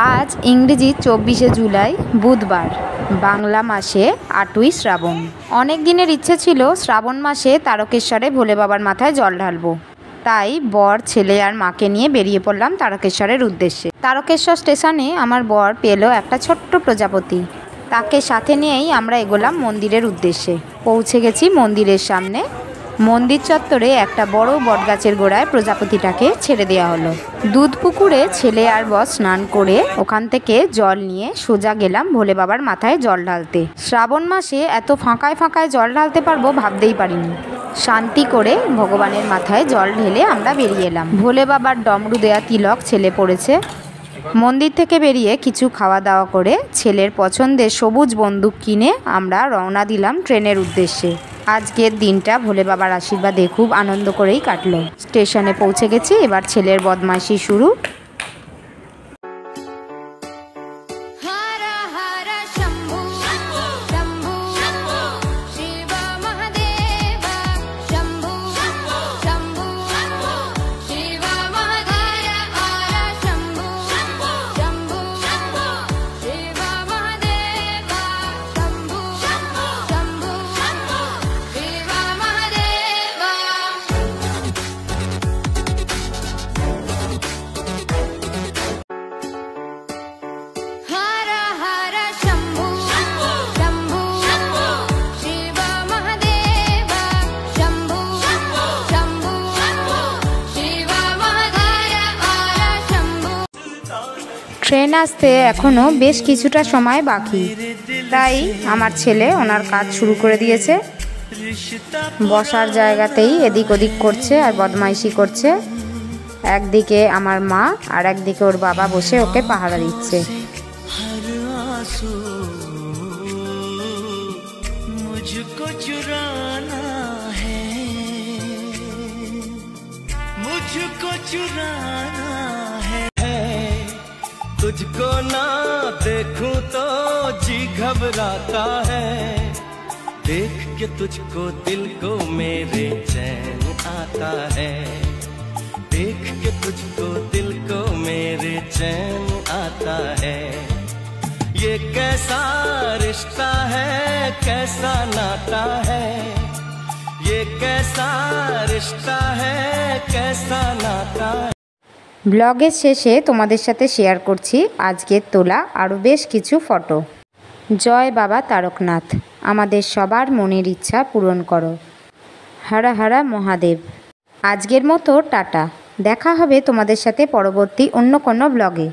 আজ ইংরেজি 24শে জুলাই বুধবার, বাংলা মাসে 8ই শ্রাবণ। অনেক দিনের ইচ্ছে ছিল শ্রাবণ মাসে তারকেশ্বরে ভোলে বাবার মাথায় জল ঢালবো। তাই বর, ছেলে আর মাকে নিয়ে বেরিয়ে পড়লাম তারকেশ্বরের উদ্দেশ্যে। তারকেশ্বর স্টেশনে আমার বর পেল একটা ছোট্ট প্রজাপতি। তাকে সাথে নিয়েই আমরা এগোলাম মন্দিরের উদ্দেশ্যে। পৌঁছে গেছি মন্দিরের সামনে। মন্দির চত্বরে একটা বড় বটগাছের গোড়ায় প্রজাপতিটাকে ছেড়ে দেওয়া হলো। দুধ পুকুরে ছেলে আর বর স্নান করে ওখান থেকে জল নিয়ে সোজা গেলাম ভোলে বাবার মাথায় জল ঢালতে। শ্রাবণ মাসে এত ফাঁকায় ফাঁকায় জল ঢালতে পারবো ভাবতেই পারিনি। শান্তি করে ভগবানের মাথায় জল ঢেলে আমরা বেরিয়ে এলাম। ভোলে বাবার ডমরু দেয়া তিলক ছেলে পড়েছে। মন্দির থেকে বেরিয়ে কিছু খাওয়া দাওয়া করে ছেলের পছন্দের সবুজ বন্দুক কিনে আমরা রওনা দিলাম ট্রেনের উদ্দেশ্যে। আজকের দিনটা ভোলে বাবার আশীর্বাদে খুব আনন্দ করেই কাটলো। স্টেশনে পৌঁছে গেছি, এবার ছেলের বদমাইশি শুরু। ট্রেন আসতে এখনও বেশ কিছুটা সময় বাকি, তাই আমার ছেলে ওনার কাজ শুরু করে দিয়েছে। বসার জায়গাতেই এদিক ওদিক করছে আর বদমাইশি করছে। একদিকে আমার মা আর একদিকে ওর বাবা বসে ওকে পাহারা দিচ্ছে। तुझको ना देखूं तो जी घबराता है, देख के तुझको दिल को मेरे चैन आता है, देख के तुझको दिल को मेरे चैन आता है। ये कैसा रिश्ता है, कैसा नाता है, ये कैसा रिश्ता है, कैसा नाता है। ব্লগের শেষে তোমাদের সাথে শেয়ার করছি আজকের তোলা আরও বেশ কিছু ফটো। জয় বাবা তারকনাথ, আমাদের সবার মনের ইচ্ছা পূরণ করো। হর হর মহাদেব। আজকের মতো টাটা, দেখা হবে তোমাদের সাথে পরবর্তী অন্য কোনো ব্লগে।